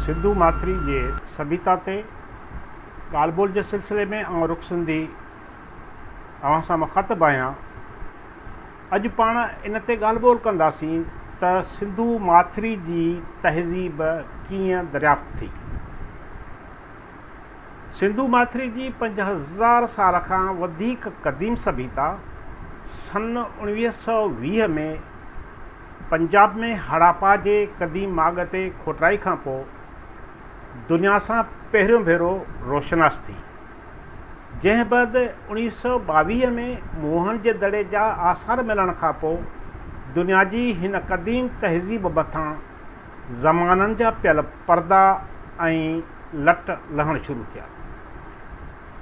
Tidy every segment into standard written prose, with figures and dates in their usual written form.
सिंधु माथरी जे सभ्यता ते ॻाल्हि ॿोल जे सिलसिले में ऐं रुख सिंधी अव्हां सां मुख़ातिब आहियां। अॼु पाण इन ते ॻाल्हि ॿोल कंदासीं त सिंधु माथरी जी तहज़ीब कीअं दरियाफ़्त थी। सिंधु माथरी जी 5000 साल खां वधीक क़दीम सभ्यता सन 1920 में पंजाब में हड़ापा जे क़दीम माॻ ते खोटराई खां पोइ दुनिया सां पहिरियों भेरो रोशनास थी, जंहिं बैदि 1922 में मोहन जे दड़े जा आसार मिलण खां पोइ दुनिया जी हिन क़दीम तहज़ीब मथां ज़माननि जा पियल पर्दा ऐं लट लहण शुरू थिया।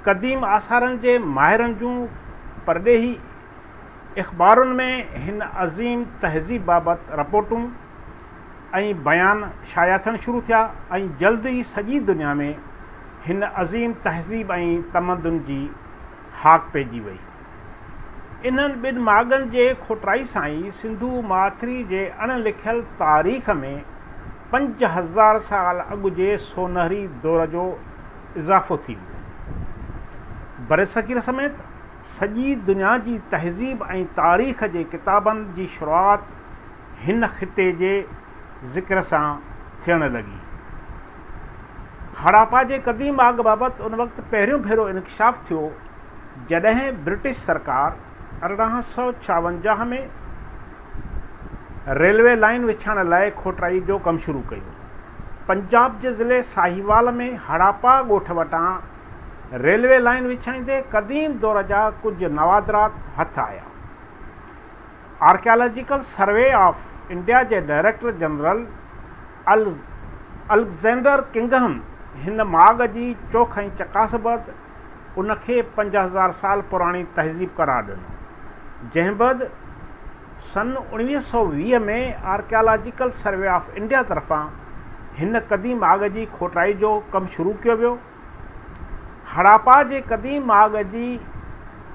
क़दीम आसारनि जे माहिरनि जूं परॾेही अख़बारुनि में हिन अज़ीम तहज़ीब बाबति रिपोर्टूं ऐं बयान शाया थियण शुरू थिया ऐं जल्द ई सॼी दुनिया में हिन अज़ीम तहज़ीब ऐं तमदन जी हाक पइजी वई। इन्हनि ॿिनि माॻनि जे खोटराई सां ई सिंधु माथरी जे अणलिखियल तारीख़ में 5000 साल अॻु जे सोनहरी दौर जो इज़ाफ़ो थी वियो। बरसग़ीर समेत सॼी दुनिया जी तहज़ीब ऐं तारीख़ जे किताबनि जी शुरूआति हिन ख़िते जे ज़िक्र सां थियण लॻी। हड़ापा जे क़दीम माॻ बाबति उन वक़्तु पहिरियों भेरो इंकशाफ़ थियो जॾहिं ब्रिटिश सरकार 1856 में रेलवे लाइन विछाइण लाइ खोटराई जो कमु शुरू कयो। पंजाब जे ज़िले साहिवाल में हड़ापा ॻोठ वटां रेलवे लाइन विछाईंदे क़दीम दौर जा कुझु नवादरात हथ आया। आर्कियोलॉजिकल सर्वे ऑफ इंडिया जे डायरेक्टर जनरल अलेक्जेंडर किंगहम हिन माॻ जी चोख ऐं चकासबद उनखे 5000 साल पुराणी तहज़ीब करार ॾिनो, जंहिं बैदि सन 1920 में आर्कियोलॉजिकल सर्वे ऑफ इंडिया तरफ़ां हिन क़दीम माॻ जी खोटराई जो कमु शुरू कयो वियो। हड़ापा जे क़दीम माॻ जी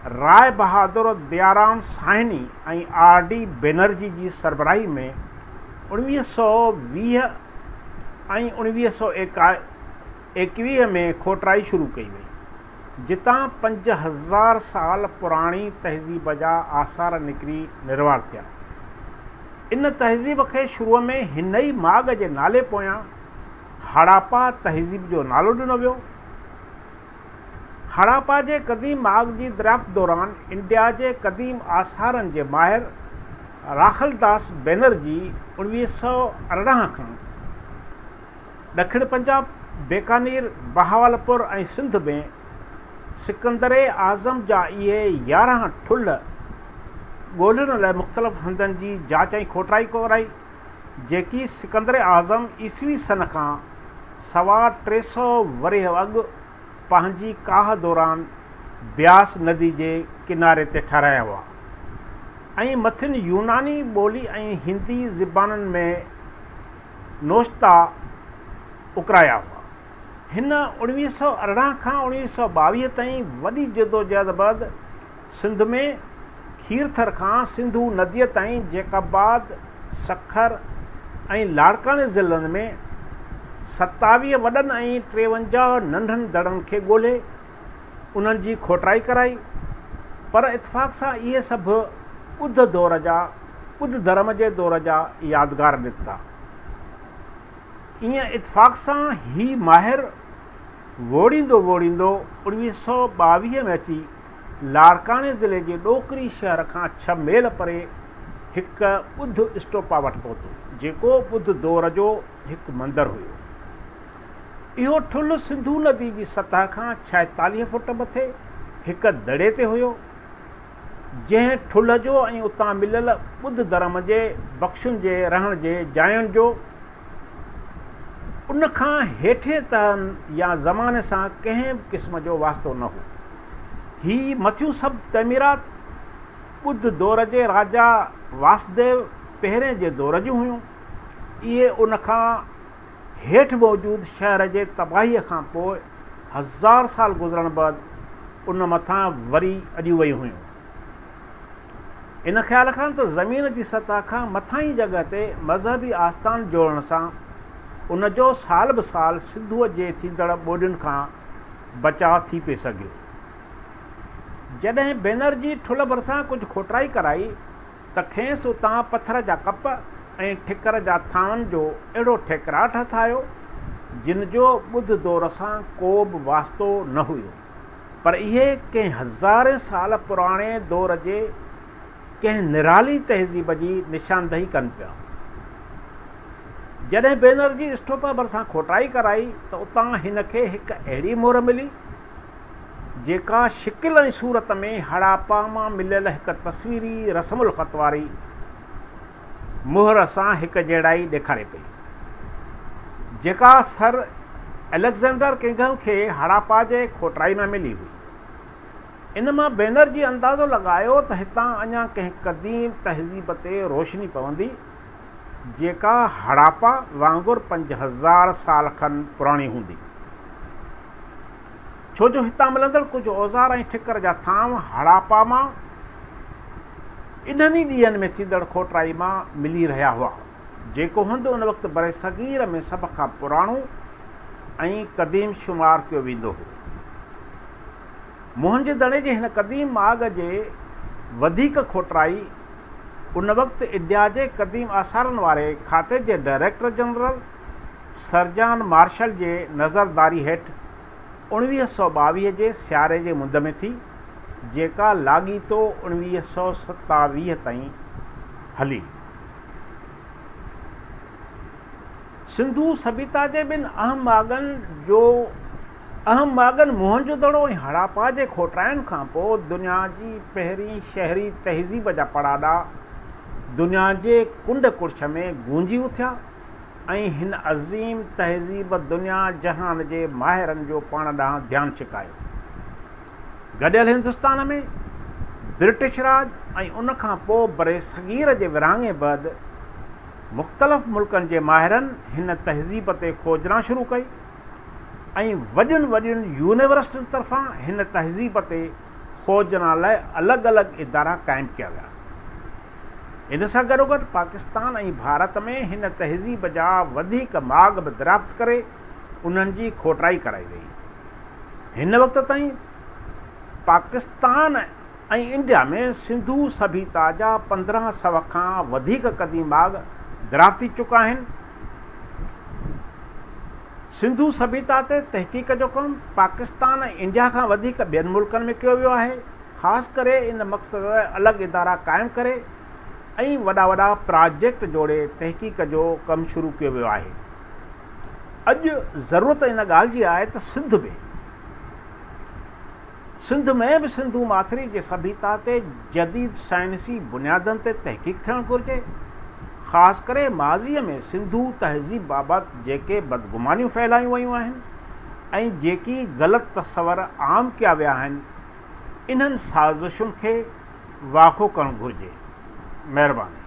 राय बहादुर दयाराम साहनी ऐं R.D. बैनर्जी जी सरबराही में 1920 ऐं 1921 में खोटराई शुरू कई वई, जितां 5000 साल पुराणी तहज़ीब जा आसार निकिरी निर्वार थिया। इन तहज़ीब खे शुरूअ में हिन ई माॻ जे नाले पोयां हड़ापा तहज़ीब जो नालो ॾिनो वियो। हड़ापा जे क़दीम माॻ जी दरियाफ़्त दौरान इंडिया जे क़दीम आसारनि जे माहिर राखलदास बैनर्जी 1918 खां ॾखिण पंजाब, बीकानेर, बहावलपुर ऐं सिंध में सिकंदर आज़म जा इहे 11 ठुल्ह ॻोल्हण लाइ मुख़्तलिफ़ हंधनि जी जाच ऐं खोटराई कराई, जेकी सिकंदर आज़म ईसवी सन खां 350 वरे अॻु पंहिंजी काह दौरान ब्यास नदी जे किनारे ते ठाहिराया हुआ ऐं मथियुनि यूनानी ॿोली ऐं हिंदी ज़बाननि में नोश्ता उकराया हुआ। हिन 1918 खां 1922 ताईं वॾी जदोजहद बैदि सिंध में खीरथर खां सिंधु नदीअ ताईं जैकबाद, सखर ऐं लाड़काने ज़िलनि में 27 वॾनि ऐं 53 नंढनि दड़नि खे ॻोल्हे उन्हनि जी खोटराई कराई, पर इतफ़ाक़ सां इहे सभु ॿुध धर्म जे दौर जा यादगार निकिता। ईअं इतफ़ाक़ सां ही माहिर वोड़ींदो 1922 में अची लाड़काने ज़िले जे ॾोकरी शहर खां 6 मील परे हिकु ॿुध स्टोपा वटि पहुतो, जेको ॿुध दौर जो हिकु मंदरु हुयो। इहो ठुल्ह सिंधु नदी जी सतह खां 46 फुट मथे हिकु दड़े ते हुयो, जंहिं ठुल्ह जो ऐं उतां मिलियल ॿुध धर्म जे बख़्शुनि जे रहण जे जायुनि जो उन खां हेठिए तहनि या ज़माने सां कंहिं बि क़िस्म जो वास्तो न हो। ही मथियूं सभु तमीरात ॿुध दौर जे राजा वासुदेव पहिरें जे दौर जूं हुयूं। इहे उन खां हेठि मौजूदु शहर जे तबाहीअ खां पोइ 1000 साल गुज़रण बैदि उन मथां वरी अॼु वयूं हुयूं। इन ख़्याल खां त ज़मीन जी सतह खां मथां ई जॻह ते मज़हबी आस्थान जोड़ण सां उन जो साल ब साल सिंधूअ जे थींदड़ ॿोॾियुनि खां बचाव थी पिए सघियो। जॾहिं बैनर्जी ठुल भरिसां कुझु खोटराई कराई त खेसि उतां पथर जा कप ऐं ठिकर जा थांवनि जो अहिड़ो ठेकराट हथायो जिन जो ॿुध दौर सां को बि वास्तो न हुयो, पर इहे कंहिं हज़ारे साल पुराणे दौर जे कंहिं निराली तहज़ीब जी निशानदही कनि पिया। जॾहिं बैनर्जी स्टोप भरिसां खोटाई कराई त उतां हिन खे हिकु अहिड़ी मोहर मिली जेका शिकिल ऐं सूरत में हड़ापा मां मिलियल हिकु तस्वीरी रस्मुल ख़त वारी मुहर सां हिकु जहिड़ाई ॾेखारे पई, जेका सर एलेक्जेंडर किंग खे हड़ापा जे खोटराई में मिली हुई। इन मां बैनर्जी अंदाज़ो लॻायो त हितां अञा कंहिं क़दीम तहज़ीब ते रोशनी पवंदी जेका हड़ापा वांगुरु 5000 साल खनि पुराणी हूंदी, छो जो हितां मिलंदड़ कुझु औज़ार ऐं ठिकर जा थांव हड़ापा मां इन्हनि ई ॾींहंनि में थींदड़ खोटराई मां मिली रहिया हुआ, जेको हंधि उन वक़्तु बरे सग़ीर में सभ खां पुराणो ऐं क़दीम शुमार कयो वेंदो हो। मोहन जे दड़े जे हिन क़दीम माॻ जे वधीक खोटराई उन वक़्तु इंडिया जे क़दीम आसारनि वारे खाते जे director general sir John Marshall जे नज़रदारी हेठि 1922 जे सियारे जे मुंद में थी, जेका लाॻीतो 1927 ताईं हली। सिंधू सभ्यता जे ॿिनि अहम माॻनि मोहनजोदड़ो ऐं हड़ापा जे खोटराइनि खां पोइ दुनिया जी पहिरीं शहरी तहज़ीब जा पड़ाड़ा दुनिया जे कुंड कुर्छ में गूंजी उथिया ऐं हिन अज़ीम तहज़ीब दुनिया जहान जे माहिरनि जो पाण ॾांहुं ध्यानु छिकायो। गॾियल हिंदुस्तान में ब्रिटिश राज ऐं उन खां पोइ बरे सग़ीर जे विरहाङे बैदि मुख़्तलिफ़ मुल्कनि जे माहिरनि हिन तहज़ीब ते खोजना शुरू कई ऐं वॾियुनि यूनिवर्सिटियुनि तरफ़ां हिन तहज़ीब ते खोजना लाइ अलॻि अलॻि इदारा क़ाइमु कया विया। इन सां गॾोगॾु पाकिस्तान ऐं भारत में हिन तहज़ीब जा वधीक माॻ बि दरियाफ़्त करे उन्हनि जी खोटराई कराई वई। हिन वक़्त ताईं पाकिस्तान ऐं इंडिया में सिंधू सभ्यता जा 1500 खां वधीक क़दीम माॻ दरियाफ़्त थी चुका आहिनि। सिंधू सभ्यता ते तहक़ीक़ जो कमु पाकिस्तान ऐं इंडिया खां वधीक ॿियनि मुल्कनि में कयो वियो आहे। ख़ासि करे इन मक़सद लाइ अलॻि इदारा क़ाइमु करे ऐं वॾा प्रोजेक्ट जोड़े तहक़ीक़ जो कमु शुरू कयो वियो आहे। अॼु ज़रूरत इन ॻाल्हि जी आहे त सिंध में बि सिंधू माथिरी जे सभ्यता ते जदीद साइंसी बुनियादनि ते तहक़ीक़ थियणु घुरिजे। ख़ासि करे माज़ीअ में सिंधू तहज़ीब बाबति जेके बदगुमानियूं फैलायूं वयूं आहिनि ऐं जेकी ग़लति तस्वर आम कया विया आहिनि, इन्हनि साज़िशुनि खे वाखो करणु घुरिजे। महिरबानी।